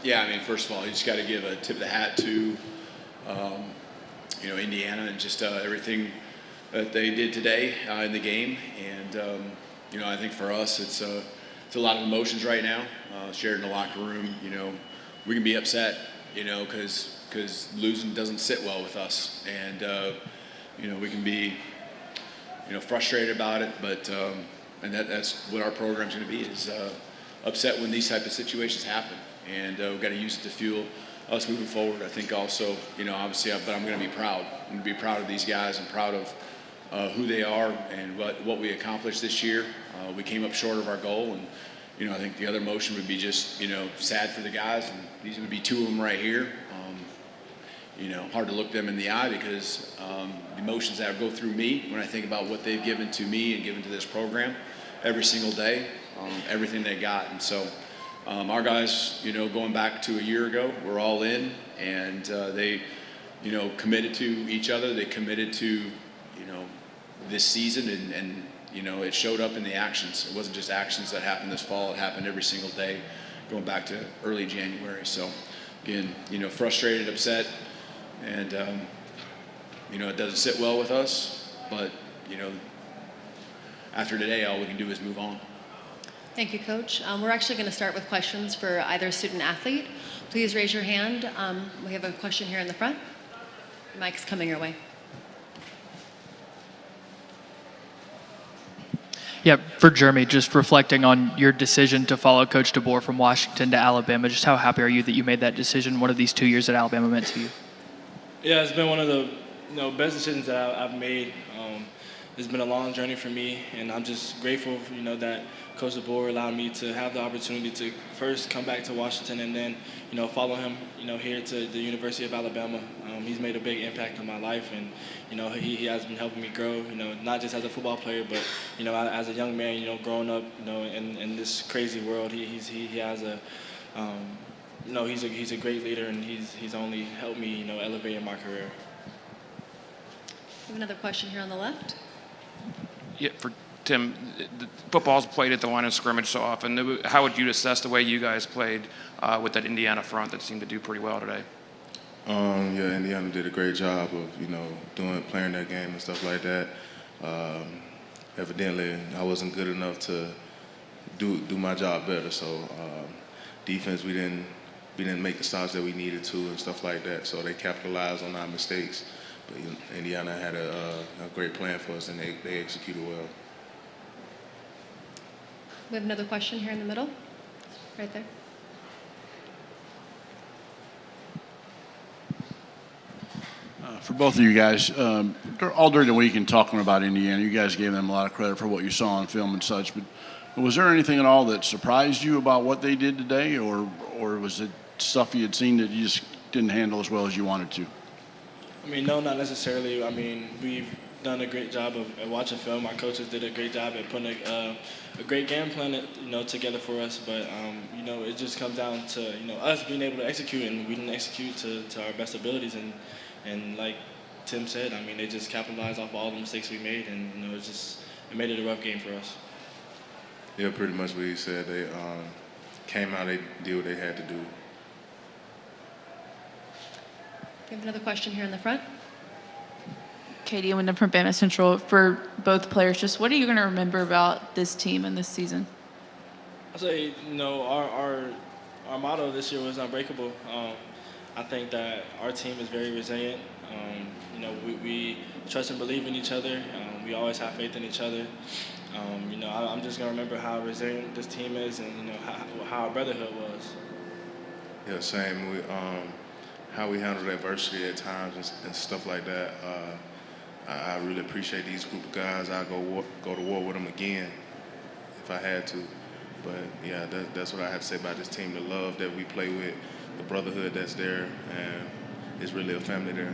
Yeah, I mean, first of all, you just got to give a tip of the hat to, Indiana and just everything that they did today in the game. And, I think for us, it's a lot of emotions right now, shared in the locker room. We can be upset, because losing doesn't sit well with us. And, we can be, frustrated about it, but and that's what our program's going to be, is upset when these type of situations happen. And we've got to use it to fuel us moving forward. I think also, obviously, but I'm going to be proud. I'm going to be proud of these guys and proud of who they are and what we accomplished this year. We came up short of our goal, and I think the other emotion would be just sad for the guys, and these would be two of them right here. Hard to look them in the eye because the emotions that go through me when I think about what they've given to me and given to this program every single day, everything they got. And so our guys, going back to a year ago, we're all in, and they, committed to each other. They committed to, this season, and it showed up in the actions. It wasn't just actions that happened this fall. It happened every single day going back to early January. So, again, frustrated, upset, and, it doesn't sit well with us. But, after today, all we can do is move on. Thank you, Coach. We're actually going to start with questions for either student athlete. Please raise your hand. We have a question here in the front. The mic's coming your way. Yeah, for Jeremy, just reflecting on your decision to follow Coach DeBoer from Washington to Alabama, just how happy are you that you made that decision? What have these 2 years at Alabama meant to you? Yeah, it's been one of the best decisions that I've made. It's been a long journey for me, and I'm just grateful, that Coach DeBoer allowed me to have the opportunity to first come back to Washington and then, follow him, here to the University of Alabama. He's made a big impact on my life, and, he has been helping me grow, not just as a football player, but, as a young man, growing up, in this crazy world. He has a, he's a great leader, and he's only helped me, elevate in my career. We have another question here on the left. Yeah, for Tim, the football's played at the line of scrimmage so often. How would you assess the way you guys played with that Indiana front that seemed to do pretty well today? Yeah, Indiana did a great job of playing their game and stuff like that. Evidently, I wasn't good enough to do my job better. So defense, we didn't make the stops that we needed to and stuff like that. So they capitalized on our mistakes. But Indiana had a great plan for us, and they executed well. We have another question here in the middle, right there. For both of you guys, all during the week and talking about Indiana, you guys gave them a lot of credit for what you saw on film and such. But was there anything at all that surprised you about what they did today, or was it stuff you had seen that you just didn't handle as well as you wanted to? No, not necessarily. We've done a great job of watching film. Our coaches did a great job at putting a great game plan, together for us. But it just comes down to us being able to execute, and we didn't execute to our best abilities. And like Tim said, they just capitalized off all the mistakes we made, and it made it a rough game for us. Yeah, pretty much what he said. They came out, they did what they had to do. We have another question here in the front. Katie Wyndham from Bama Central. For both players, just what are you going to remember about this team and this season? I'd say, our motto this year was unbreakable. I think that our team is very resilient. We trust and believe in each other. We always have faith in each other. I'm just going to remember how resilient this team is, and, how our brotherhood was. Yeah, same. How we handled adversity at times and stuff like that. I really appreciate these group of guys. I'll go to war with them again if I had to. But yeah, that's what I have to say about this team. The love that we play with, the brotherhood that's there, and it's really a family there.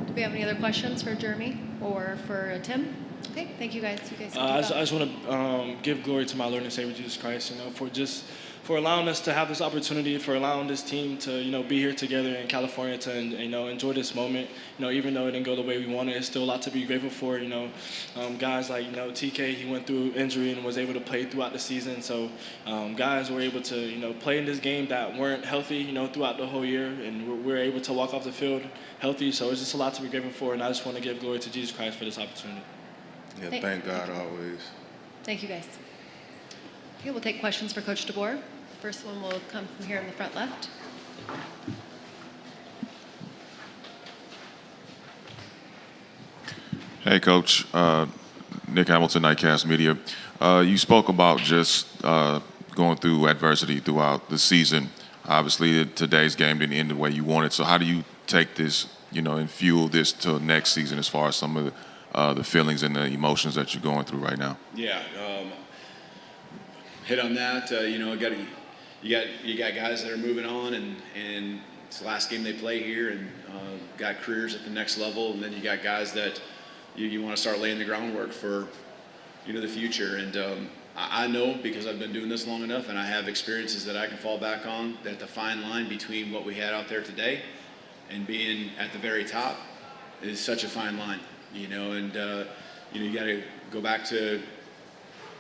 Do we have any other questions for Jeremy or for Tim? Okay, thank you guys. You guys. I just want to give glory to my Lord and Savior Jesus Christ. For just for allowing us to have this opportunity, for allowing this team to be here together in California to enjoy this moment. Even though it didn't go the way we wanted, it's still a lot to be grateful for. Guys like TK, he went through injury and was able to play throughout the season. So guys were able to play in this game that weren't healthy throughout the whole year, and we're able to walk off the field healthy. So it's just a lot to be grateful for, and I just want to give glory to Jesus Christ for this opportunity. Yeah, thank God always. Thank you, guys. Okay, we'll take questions for Coach DeBoer. The first one will come from here in the front left. Hey, Coach. Nick Hamilton, Nightcast Media. You spoke about just going through adversity throughout the season. Obviously, today's game didn't end the way you wanted. So how do you take this, and fuel this to next season as far as some of the feelings and the emotions that you're going through right now? Yeah, hit on that. You got guys that are moving on, and it's the last game they play here, and got careers at the next level, and then you got guys that you want to start laying the groundwork for, the future. And I know, because I've been doing this long enough, and I have experiences that I can fall back on, that the fine line between what we had out there today and being at the very top is such a fine line, and you got to go back to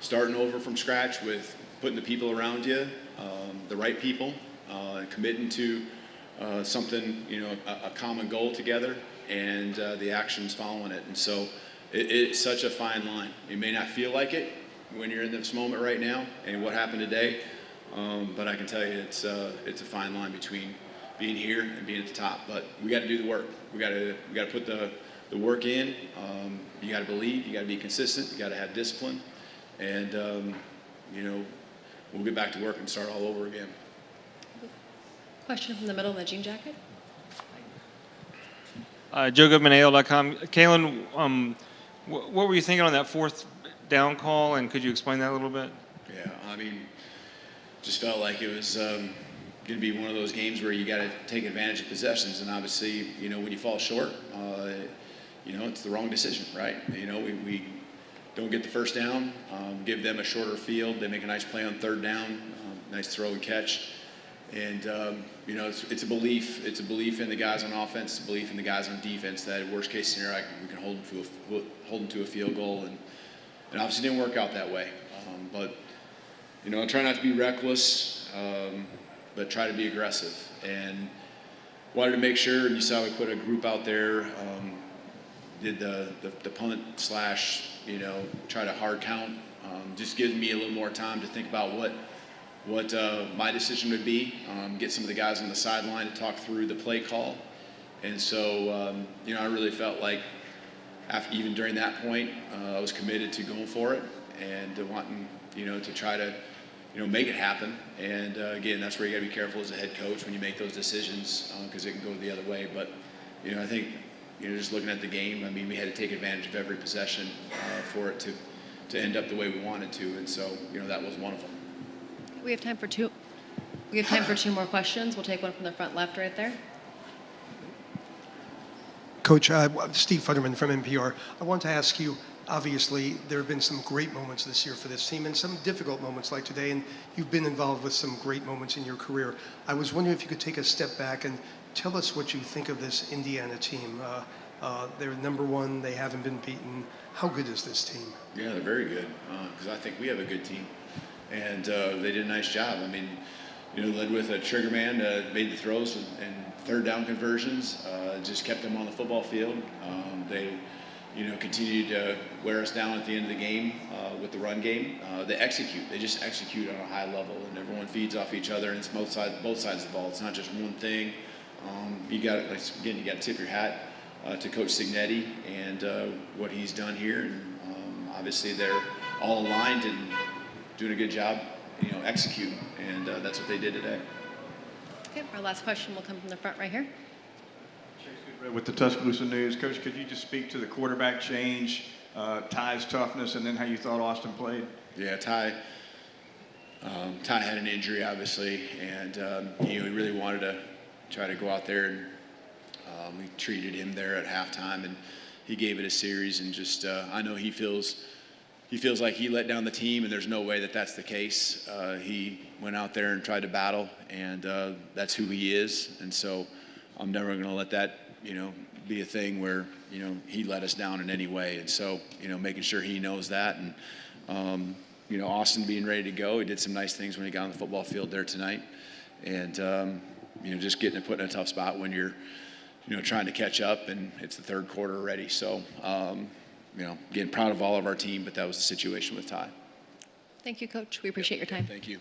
starting over from scratch with putting the people around you, the right people, committing to something, a common goal together, and the actions following it. And so it's such a fine line. You may not feel like it when you're in this moment right now and what happened today, but I can tell you it's a fine line between being here and being at the top. But we got to do the work. We got to put the work in. You got to believe. You got to be consistent. You got to have discipline, and we'll get back to work and start all over again. Question from the middle in the jean jacket. JoeGoodmanAL.com. Kalen, what were you thinking on that fourth down call, and could you explain that a little bit? Yeah, just felt like it was going to be one of those games where you got to take advantage of possessions, and obviously, when you fall short, it's the wrong decision, right? We don't get the first down, give them a shorter field. They make a nice play on third down, nice throw and catch. And, it's a belief. It's a belief in the guys on offense, it's a belief in the guys on defense that worst case scenario, we can hold them to a field goal. And obviously didn't work out that way. But, I try not to be reckless, but try to be aggressive. And wanted to make sure, and you saw we put a group out there, did the punt / try to hard count. Just gives me a little more time to think about what my decision would be, get some of the guys on the sideline to talk through the play call. And so, I really felt like even during that point, I was committed to going for it and to wanting, to try to, make it happen. And again, that's where you gotta be careful as a head coach when you make those decisions, because it can go the other way. But, I think, just looking at the game, we had to take advantage of every possession for it to end up the way we wanted to. And so, that was one of them. We have time for two. We have time for two more questions. We'll take one from the front left right there. Coach, Steve Futterman from NPR. I want to ask you, obviously, there have been some great moments this year for this team and some difficult moments like today, and you've been involved with some great moments in your career. I was wondering if you could take a step back and tell us what you think of this Indiana team. They're number one. They haven't been beaten. How good is this team? Yeah, they're very good, because I think we have a good team. And they did a nice job. Led with a trigger man, made the throws and third down conversions, just kept them on the football field. They, continued to wear us down at the end of the game with the run game. They execute. They just execute on a high level, and everyone feeds off each other. And it's both sides of the ball. It's not just one thing. You got to tip your hat to Coach Cignetti and what he's done here. And obviously, they're all aligned and doing a good job, executing, and that's what they did today. Okay, our last question will come from the front right here. With the Tuscaloosa News, Coach, could you just speak to the quarterback change, Ty's toughness, and then how you thought Austin played? Yeah, Ty had an injury, obviously, and he really wanted to try to go out there, and we treated him there at halftime, and he gave it a series, and just I know he feels he feels like he let down the team, and there's no way that that's the case. He went out there and tried to battle, and that's who he is. And so I'm never going to let that, be a thing where, he let us down in any way. And so, making sure he knows that. And, Austin being ready to go, he did some nice things when he got on the football field there tonight. And, just getting put in a tough spot when you're, trying to catch up, and it's the third quarter already. So, again, proud of all of our team, but that was the situation with Ty. Thank you, Coach. We appreciate your time. Thank you.